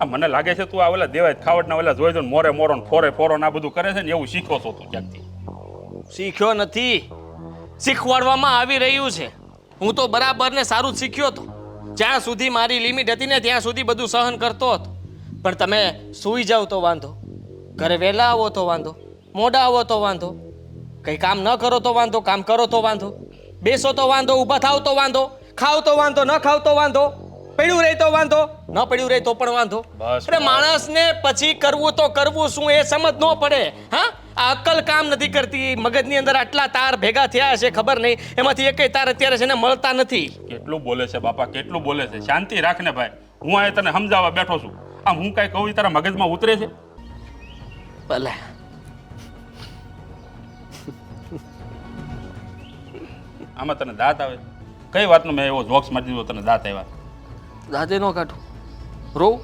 આ મને લાગે છે તું આ ઓલા દેવાય ખાવટના ઓલા જોઈ જો મોરે મોરો ને ફોરે ફોરો ને આ બધું કરે છે ને એવું શીખો છો તું ક્યાંકથી. શીખ્યો નથી, શીખવાડવામાં આવી રહ્યું છે. હું તો બરાબર ને સારું જ શીખ્યો હતો. જ્યાં સુધી મારી લિમિટ હતી ને ત્યાં સુધી બધું સહન કરતો હતો. પણ તમે સૂઈ જાઓ તો વાંધો, ઘરે વહેલા આવો તો વાંધો, મોડા આવો તો વાંધો, કંઈ કામ ન કરો તો વાંધો, કામ કરો તો વાંધો, બેસો તો વાંધો, ઊભા થાવ તો વાંધો, ખાવ તો વાંધો, ન ખાવ તો વાંધો, પડ્યું રહે તો વાંધો, ન પડ્યું રહે તો પણ વાંધો. બસ, અરે માણસને પછી કરવું તો કરવું શું એ સમજ ન પડે. હા, આ અક્કલ કામ નથી કરતી. મગજની અંદર આટલા તાર ભેગા થયા છે ખબર નહીં, એમાંથી એકેય તાર અત્યારે છે ને મળતા નથી. કેટલું બોલે છે બાપા, કેટલું બોલે છે. શાંતિ રાખ ને ભાઈ, હું આ તને સમજાવવા બેઠો છું. આમ હું કાંઈ કહું તારા મગજમાં ઉતરે છે? ભલે આમાં તને દાંત આવે? કઈ વાતનો મેં એવો જોક્સ મારી દીધો તને દાંત આવ્યા? દાદે નો કાઢું, રોવ